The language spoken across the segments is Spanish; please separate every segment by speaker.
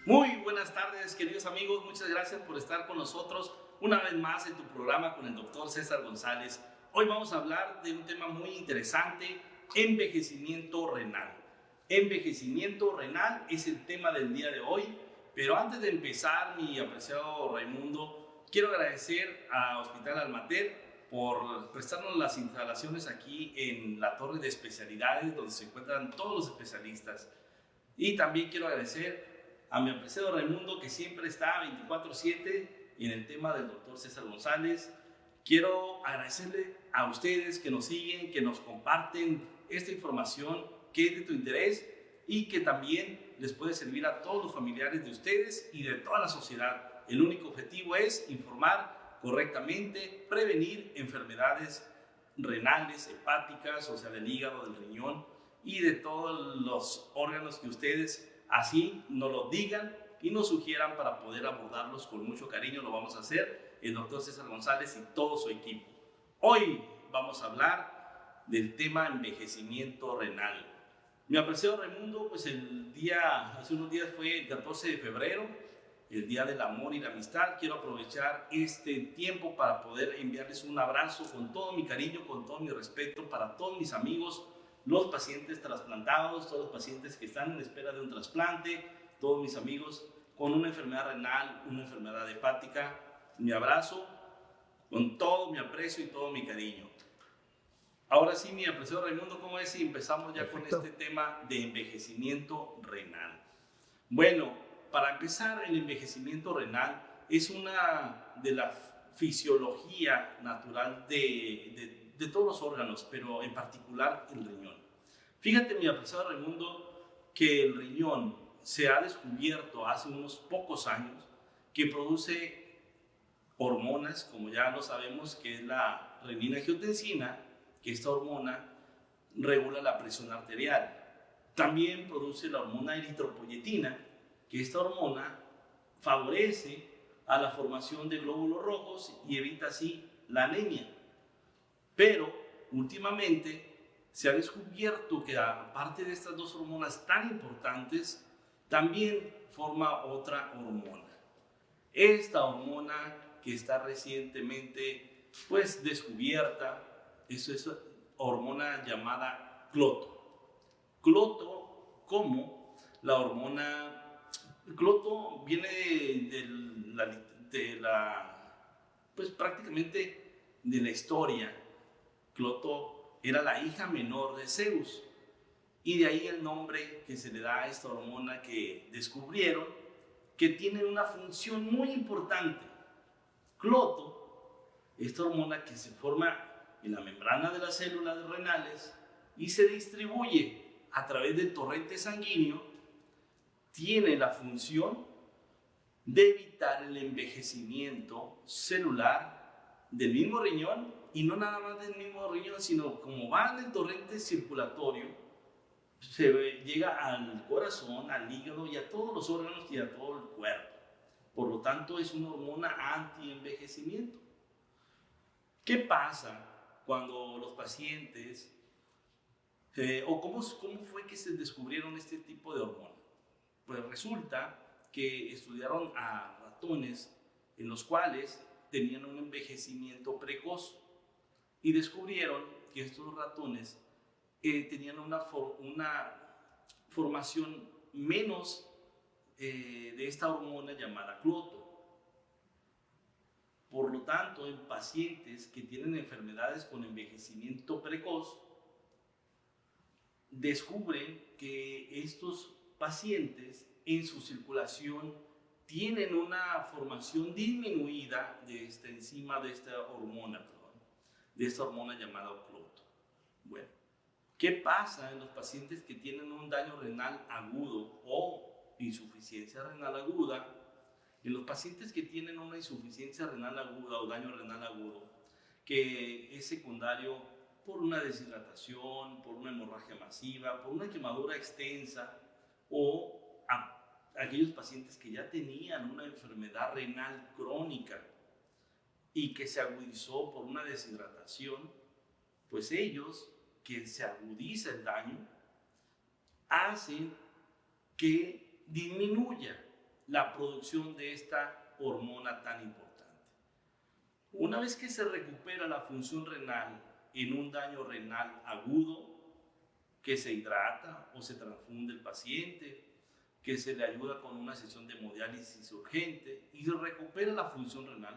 Speaker 1: Muy buenas tardes, queridos amigos. Muchas gracias por estar con nosotros una vez más en tu programa con el doctor César González. Hoy vamos a hablar de un tema muy interesante, envejecimiento renal. Envejecimiento renal es el tema del día de hoy, pero antes de empezar, mi apreciado Raimundo, quiero agradecer a Hospital Almater por prestarnos las instalaciones aquí en la torre de especialidades donde se encuentran todos los especialistas. Y también quiero agradecer a mi apreciado Raimundo, que siempre está 24/7 en el tema del doctor César González. Quiero agradecerle a ustedes que nos siguen, que nos comparten esta información que es de tu interés y que también les puede servir a todos los familiares de ustedes y de toda la sociedad. El único objetivo es informar correctamente, prevenir enfermedades renales, hepáticas, o sea, del hígado, del riñón y de todos los órganos que ustedes así nos lo digan y nos sugieran para poder abordarlos con mucho cariño. Lo vamos a hacer el doctor César González y todo su equipo. Hoy vamos a hablar del tema envejecimiento renal. Mi apreciado Raimundo, pues hace unos días fue el 14 de febrero, el Día del Amor y la Amistad. Quiero aprovechar este tiempo para poder enviarles un abrazo con todo mi cariño, con todo mi respeto para todos mis amigos, los pacientes trasplantados, todos los pacientes que están en espera de un trasplante, todos mis amigos con una enfermedad renal, una enfermedad hepática. Mi abrazo con todo mi aprecio y todo mi cariño. Ahora sí, mi apreciado Raimundo, ¿cómo es si empezamos ya
Speaker 2: Perfecto.
Speaker 1: con este tema de envejecimiento renal? Bueno, para empezar, el envejecimiento renal es una de la fisiología natural de todos los órganos, pero en particular el riñón. Fíjate, mi apreciado Raimundo, que el riñón se ha descubierto hace unos pocos años que produce hormonas, como ya lo sabemos, que es la renina-angiotensina, que esta hormona regula la presión arterial. También produce la hormona eritropoyetina, que esta hormona favorece a la formación de glóbulos rojos y evita así la anemia. Pero últimamente se ha descubierto que aparte de estas dos hormonas tan importantes, también forma otra hormona. Esta hormona que está recientemente pues descubierta, eso es hormona llamada cloto. Cloto como la hormona, cloto viene pues prácticamente de la historia. Cloto era la hija menor de Zeus y de ahí el nombre que se le da a esta hormona que descubrieron, que tiene una función muy importante. Cloto, esta hormona que se forma en la membrana de las células renales y se distribuye a través del torrente sanguíneo, tiene la función de evitar el envejecimiento celular del mismo riñón, y no nada más del mismo riñón, sino como va en el torrente circulatorio, se llega al corazón, al hígado y a todos los órganos y a todo el cuerpo. Por lo tanto, es una hormona anti-envejecimiento. ¿Qué pasa cuando los pacientes, cómo fue que se descubrieron este tipo de hormona? Pues resulta que estudiaron a ratones en los cuales tenían un envejecimiento precoz y descubrieron que estos ratones tenían una formación menos de esta hormona llamada cloto. Por lo tanto, en pacientes que tienen enfermedades con envejecimiento precoz, descubren que estos pacientes en su circulación tienen una formación disminuida de esta enzima, de esta hormona llamada cloto. Bueno, ¿qué pasa en los pacientes que tienen un daño renal agudo o insuficiencia renal aguda? En los pacientes que tienen una insuficiencia renal aguda o daño renal agudo, que es secundario por una deshidratación, por una hemorragia masiva, por una quemadura extensa, o aquellos pacientes que ya tenían una enfermedad renal crónica y que se agudizó por una deshidratación, pues ellos, que se agudiza el daño, hacen que disminuya la producción de esta hormona tan importante. Una vez que se recupera la función renal en un daño renal agudo, que se hidrata o se transfunde el paciente, que se le ayuda con una sesión de hemodiálisis urgente y se recupera la función renal,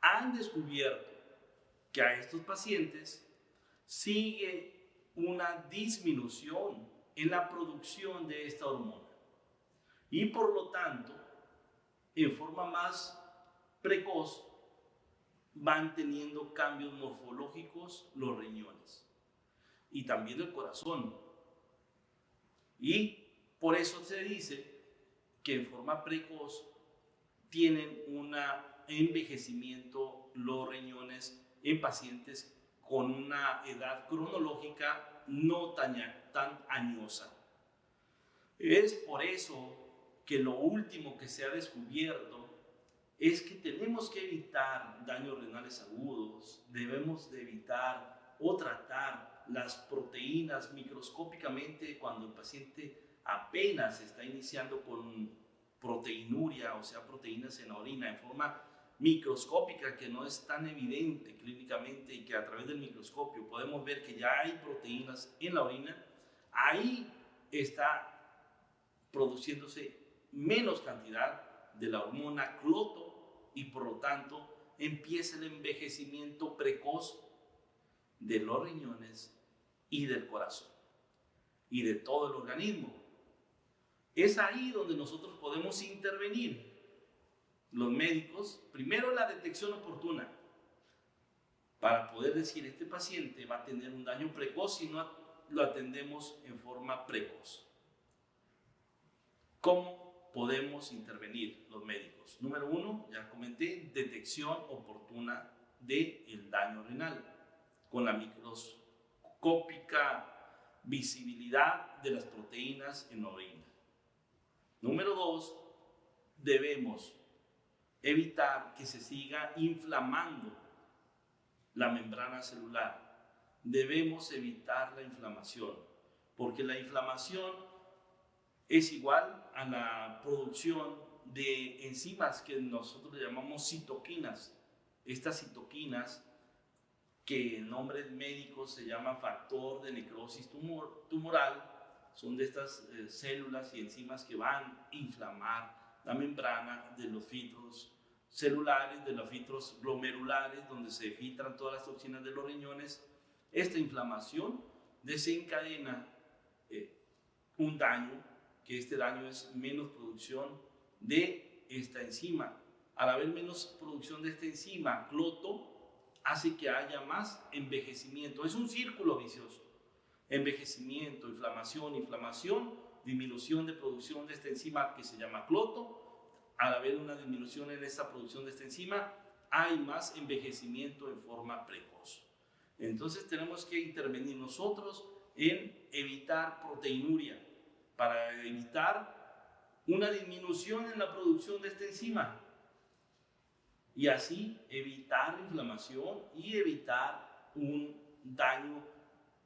Speaker 1: han descubierto que a estos pacientes sigue una disminución en la producción de esta hormona y por lo tanto, en forma más precoz, van teniendo cambios morfológicos los riñones y también el corazón. Y por eso se dice que en forma precoz tienen un envejecimiento los riñones en pacientes con una edad cronológica no tan añosa. Es por eso que lo último que se ha descubierto es que tenemos que evitar daños renales agudos, debemos de evitar o tratar las proteínas microscópicamente cuando el paciente apenas está iniciando con proteinuria, o sea, proteínas en la orina en forma microscópica que no es tan evidente clínicamente y que a través del microscopio podemos ver que ya hay proteínas en la orina. Ahí está produciéndose menos cantidad de la hormona cloto y por lo tanto empieza el envejecimiento precoz de los riñones y del corazón y de todo el organismo. Es ahí donde nosotros podemos intervenir. Los médicos, primero la detección oportuna, para poder decir este paciente va a tener un daño precoz si no lo atendemos en forma precoz. ¿Cómo podemos intervenir los médicos? Número 1, ya comenté, detección oportuna del daño renal, con la microscópica visibilidad de las proteínas en la orina. Número 2, debemos evitar que se siga inflamando la membrana celular. Debemos evitar la inflamación, porque la inflamación es igual a la producción de enzimas que nosotros llamamos citoquinas. Estas citoquinas, que en nombre médico se llama factor de necrosis tumoral, son de estas células y enzimas que van a inflamar la membrana de los filtros celulares, de los filtros glomerulares, donde se filtran todas las toxinas de los riñones. Esta inflamación desencadena un daño, que este daño es menos producción de esta enzima. Al haber menos producción de esta enzima, cloto, hace que haya más envejecimiento. Es un círculo vicioso. Envejecimiento, inflamación, inflamación, disminución de producción de esta enzima que se llama cloto. Al haber una disminución en esta producción de esta enzima, hay más envejecimiento en forma precoz. Entonces tenemos que intervenir nosotros en evitar proteinuria, para evitar una disminución en la producción de esta enzima y así evitar inflamación y evitar un daño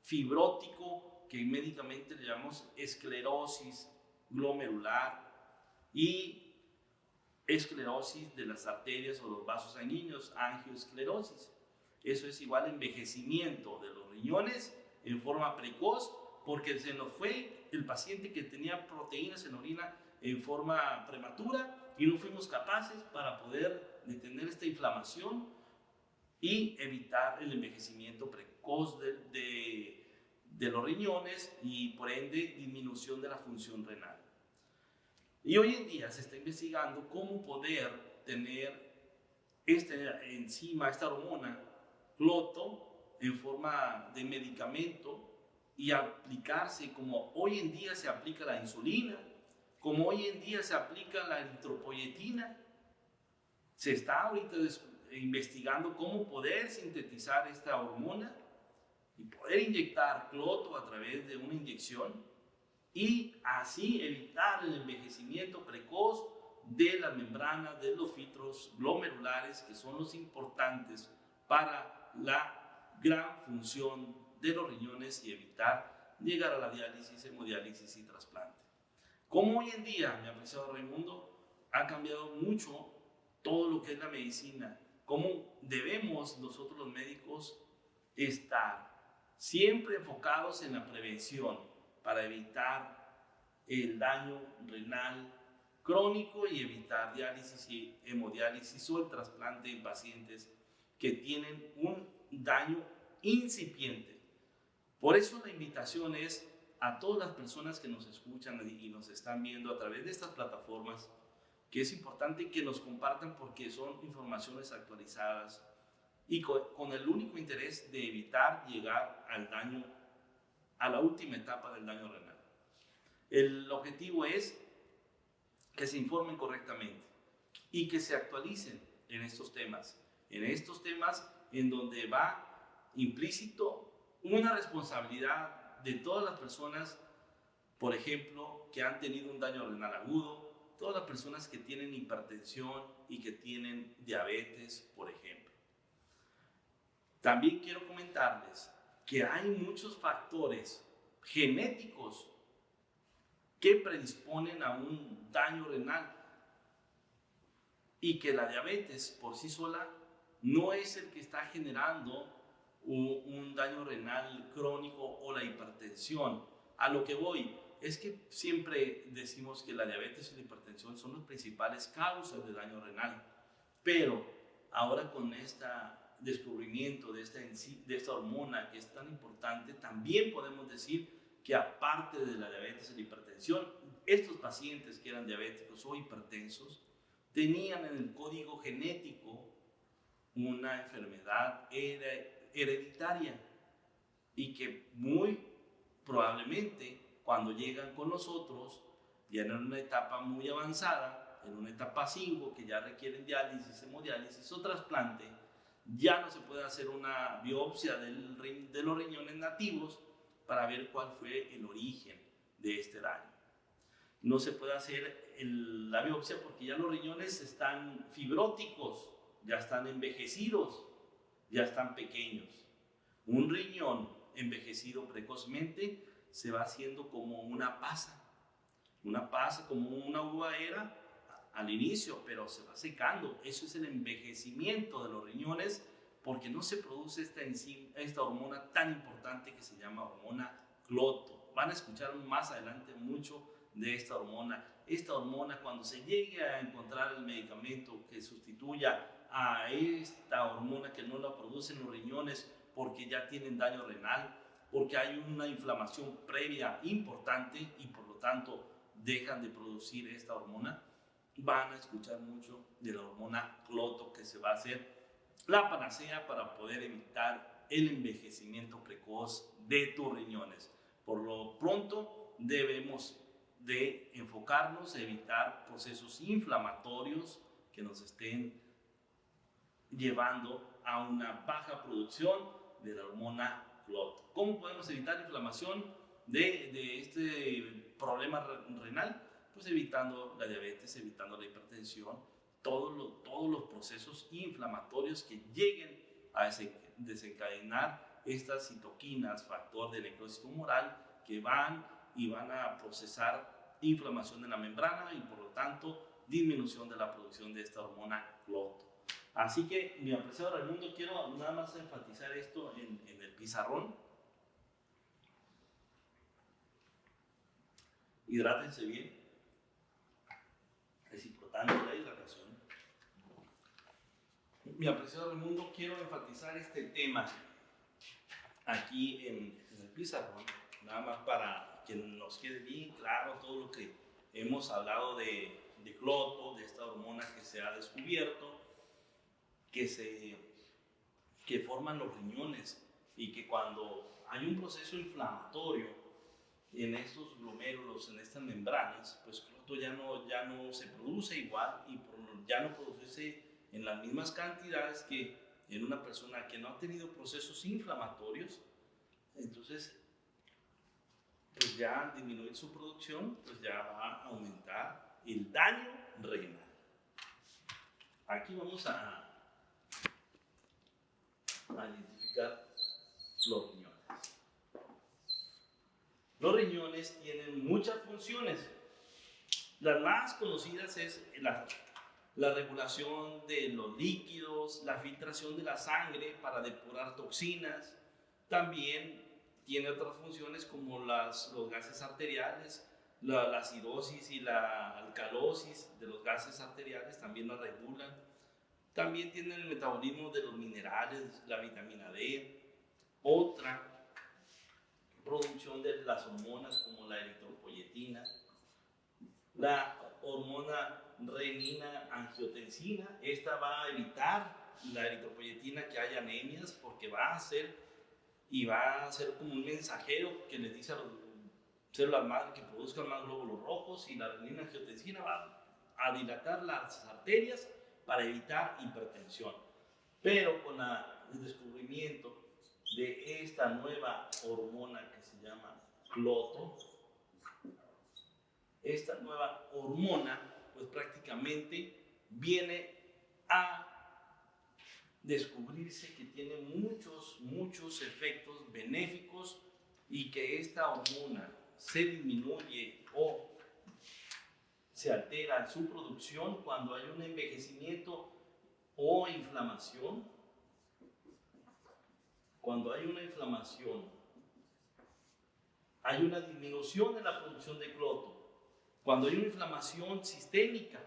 Speaker 1: fibrótico que médicamente le llamamos esclerosis glomerular y esclerosis de las arterias o los vasos sanguíneos, angioesclerosis. Eso es igual a envejecimiento de los riñones en forma precoz, porque se nos fue el paciente que tenía proteínas en orina en forma prematura y no fuimos capaces para poder detener esta inflamación y evitar el envejecimiento precoz de los riñones y por ende disminución de la función renal. Y hoy en día se está investigando cómo poder tener esta enzima, esta hormona, cloto, en forma de medicamento y aplicarse como hoy en día se aplica la insulina, como hoy en día se aplica la eritropoyetina. Se está ahorita investigando cómo poder sintetizar esta hormona y poder inyectar cloto a través de una inyección y así evitar el envejecimiento precoz de las membranas de los filtros glomerulares, que son los importantes para la gran función de los riñones y evitar llegar a la diálisis, hemodiálisis y trasplante. Como hoy en día, mi apreciado Raimundo, ha cambiado mucho todo lo que es la medicina, cómo debemos nosotros los médicos estar siempre enfocados en la prevención para evitar el daño renal crónico y evitar diálisis y hemodiálisis o el trasplante en pacientes que tienen un daño incipiente. Por eso la invitación es a todas las personas que nos escuchan y nos están viendo a través de estas plataformas, que es importante que nos compartan porque son informaciones actualizadas y con el único interés de evitar llegar al daño, a la última etapa del daño renal. El objetivo es que se informen correctamente y que se actualicen en estos temas en donde va implícito una responsabilidad de todas las personas, por ejemplo, que han tenido un daño renal agudo, todas las personas que tienen hipertensión y que tienen diabetes, por ejemplo. También quiero comentarles que hay muchos factores genéticos que predisponen a un daño renal y que la diabetes por sí sola no es el que está generando un daño renal crónico o la hipertensión. A lo que voy es que siempre decimos que la diabetes y la hipertensión son las principales causas de daño renal, pero ahora con este descubrimiento de esta hormona que es tan importante, también podemos decir que aparte de la diabetes y la hipertensión, estos pacientes que eran diabéticos o hipertensos tenían en el código genético una enfermedad hereditaria y que muy probablemente cuando llegan con nosotros ya en una etapa muy avanzada, en una etapa 5 que ya requieren diálisis, hemodiálisis o trasplante, ya no se puede hacer una biopsia de los riñones nativos para ver cuál fue el origen de este daño. No se puede hacer la biopsia porque ya los riñones están fibróticos, ya están envejecidos, ya están pequeños. Un riñón envejecido precozmente se va haciendo como una pasa como una uva era al inicio, pero se va secando. Eso es el envejecimiento de los riñones porque no se produce esta hormona tan importante que se llama hormona cloto. Van a escuchar más adelante mucho de esta hormona. Esta hormona, cuando se llegue a encontrar el medicamento que sustituya a esta hormona que no la producen los riñones porque ya tienen daño renal, porque hay una inflamación previa importante y por lo tanto dejan de producir esta hormona, van a escuchar mucho de la hormona cloto, que se va a hacer la panacea para poder evitar el envejecimiento precoz de tus riñones. Por lo pronto debemos de enfocarnos a evitar procesos inflamatorios que nos estén llevando a una baja producción de la hormona cloto. ¿Cómo podemos evitar inflamación de este problema renal? Pues evitando la diabetes, evitando la hipertensión, todos los procesos inflamatorios que lleguen a desencadenar estas citoquinas, factor de necrosis tumoral, que van a procesar inflamación de la membrana y por lo tanto disminución de la producción de esta hormona cloto. Así que, mi apreciado Raimundo, quiero nada más enfatizar esto en el pizarrón. Hidrátense bien. Es importante la hidratación. Mi apreciado Raimundo, quiero enfatizar este tema aquí en el pizarrón, nada más para que nos quede bien claro todo lo que hemos hablado de cloto, de esta hormona que se ha descubierto, que forman los riñones y que cuando hay un proceso inflamatorio en estos glomérulos, en estas membranas, pues cloto ya no se produce igual y ya no produce en las mismas cantidades que en una persona que no ha tenido procesos inflamatorios. Entonces, pues ya al disminuir su producción, pues ya va a aumentar el daño renal. Aquí vamos a identificar los riñones. Los riñones tienen muchas funciones. Las más conocidas es la regulación de los líquidos, la filtración de la sangre para depurar toxinas. También tiene otras funciones como los gases arteriales, la acidosis y la alcalosis de los gases arteriales también la regulan. También tiene el metabolismo de los minerales, la vitamina D. Otra producción de las hormonas como la eritropoyetina, la hormona renina-angiotensina. Esta va a evitar la eritropoyetina que haya anemias, porque va a ser como un mensajero que les dice a las células madre que produzcan más glóbulos rojos, y la renina-angiotensina va a dilatar las arterias para evitar hipertensión. Pero con el descubrimiento de esta nueva hormona que se llama cloto, esta nueva hormona pues prácticamente viene a descubrirse que tiene muchos efectos benéficos, y que esta hormona se disminuye o se altera su producción cuando hay un envejecimiento o inflamación. Cuando hay una inflamación, hay una disminución en la producción de cloto. Cuando hay una inflamación sistémica,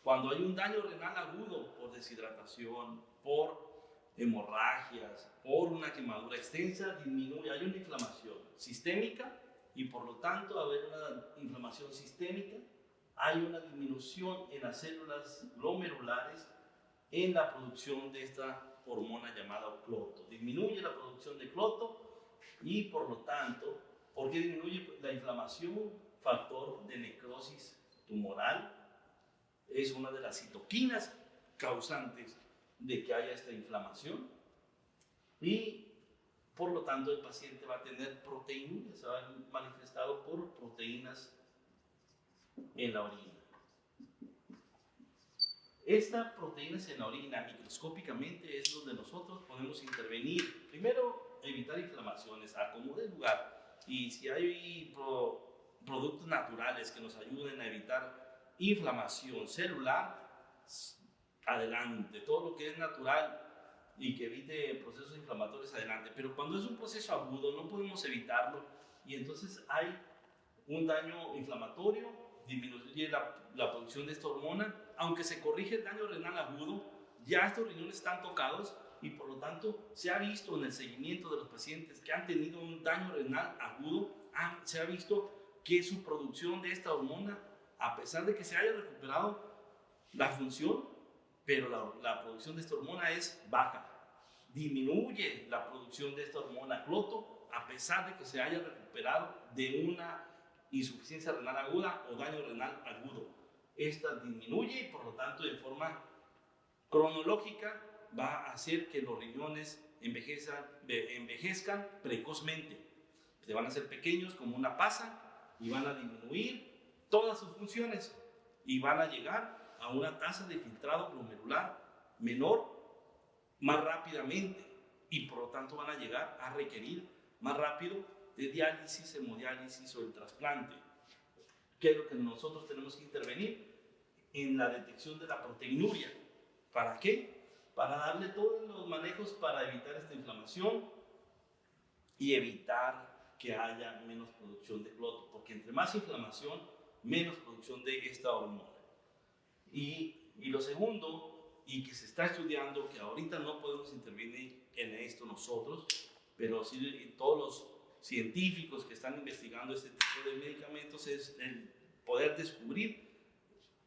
Speaker 1: cuando hay un daño renal agudo por deshidratación, por hemorragias, por una quemadura extensa, disminuye. Hay una inflamación sistémica, y por lo tanto, al haber una inflamación sistémica, hay una disminución en las células glomerulares en la producción de esta hormona llamada cloto. Disminuye la producción de cloto, y por lo tanto, ¿por qué disminuye la inflamación? Factor de necrosis tumoral. Es una de las citoquinas causantes de que haya esta inflamación, y por lo tanto el paciente va a tener proteinuria, se va a ver manifestado por proteínas en la orina. Estas proteínas en la orina microscópicamente es donde nosotros podemos intervenir. Primero, evitar inflamaciones, acomodar el lugar, y si hay productos naturales que nos ayuden a evitar inflamación celular, adelante. Todo lo que es natural y que evite procesos inflamatorios, adelante. Pero cuando es un proceso agudo no podemos evitarlo, y entonces hay un daño inflamatorio, disminuye la producción de esta hormona. Aunque se corrige el daño renal agudo, ya estos riñones están tocados, y por lo tanto se ha visto en el seguimiento de los pacientes que han tenido un daño renal agudo, se ha visto que su producción de esta hormona, a pesar de que se haya recuperado la función, pero la producción de esta hormona es baja. Disminuye la producción de esta hormona cloto, a pesar de que se haya recuperado de una insuficiencia renal aguda o daño renal agudo. Esta disminuye, y por lo tanto, de forma cronológica, va a hacer que los riñones envejezcan precozmente. Se van a hacer pequeños como una pasa, y van a disminuir todas sus funciones, y van a llegar a una tasa de filtrado glomerular menor más rápidamente, y por lo tanto van a llegar a requerir más rápido de diálisis, hemodiálisis o el trasplante. ¿Qué es lo que nosotros tenemos que intervenir? En la detección de la proteinuria. ¿Para qué? Para darle todos los manejos para evitar esta inflamación y evitar que haya menos producción de cloto, porque entre más inflamación, menos producción de esta hormona. Y lo segundo, y que se está estudiando, que ahorita no podemos intervenir en esto nosotros, pero sí todos los científicos que están investigando este tipo de medicamentos, es el poder descubrir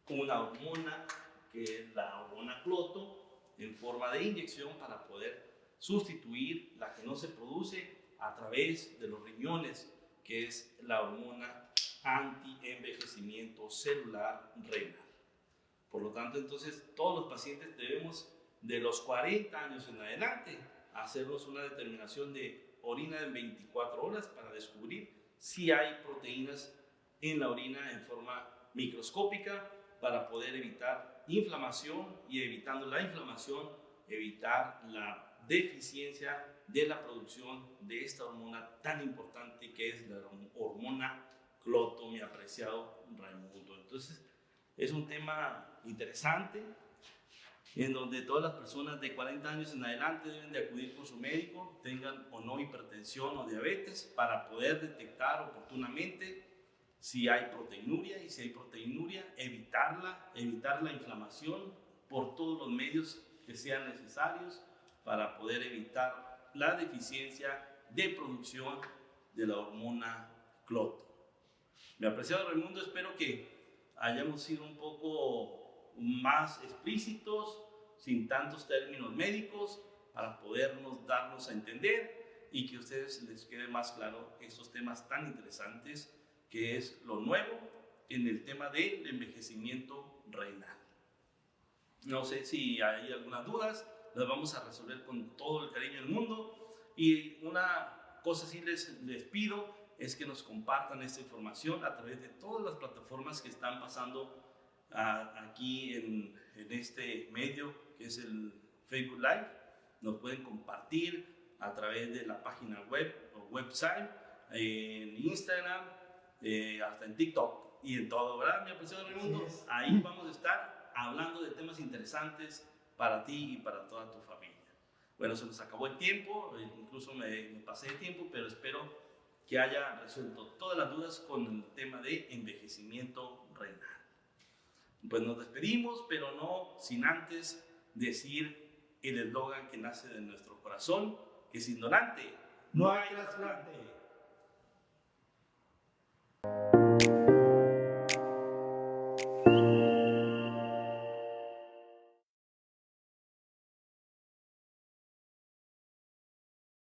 Speaker 1: una hormona, que es la hormona cloto, en forma de inyección, para poder sustituir la que no se produce a través de los riñones, que es la hormona anti-envejecimiento celular renal. Por lo tanto, entonces, todos los pacientes debemos, de los 40 años en adelante, hacernos una determinación de orina en 24 horas para descubrir si hay proteínas en la orina en forma microscópica, para poder evitar inflamación, y evitando la inflamación, evitar la deficiencia de la producción de esta hormona tan importante que es la hormona Cloto, mi apreciado Raimundo. Entonces, es un tema interesante en donde todas las personas de 40 años en adelante deben de acudir con su médico, tengan o no hipertensión o diabetes, para poder detectar oportunamente si hay proteinuria, y si hay proteinuria, evitar la inflamación por todos los medios que sean necesarios para poder evitar la deficiencia de producción de la hormona Cloto. Mi apreciado Raimundo, espero que hayamos sido un poco más explícitos, sin tantos términos médicos, para darnos a entender y que a ustedes les quede más claro estos temas tan interesantes que es lo nuevo en el tema del envejecimiento renal. No sé si hay algunas dudas, las vamos a resolver con todo el cariño del mundo. Y una cosa sí les pido es que nos compartan esta información a través de todas las plataformas que están pasando aquí en este medio, que es el Facebook Live. Nos pueden compartir a través de la página web o website, en Instagram, hasta en TikTok y en todo, ¿verdad, mi apreciado Raimundo? Ahí vamos a estar hablando de temas interesantes para ti y para toda tu familia. Bueno, se nos acabó el tiempo, incluso me pasé de tiempo, pero espero que haya resuelto todas las dudas con el tema de envejecimiento renal. Pues nos despedimos, pero no sin antes decir el eslogan que nace de nuestro corazón, que sin donante no hay trasplante.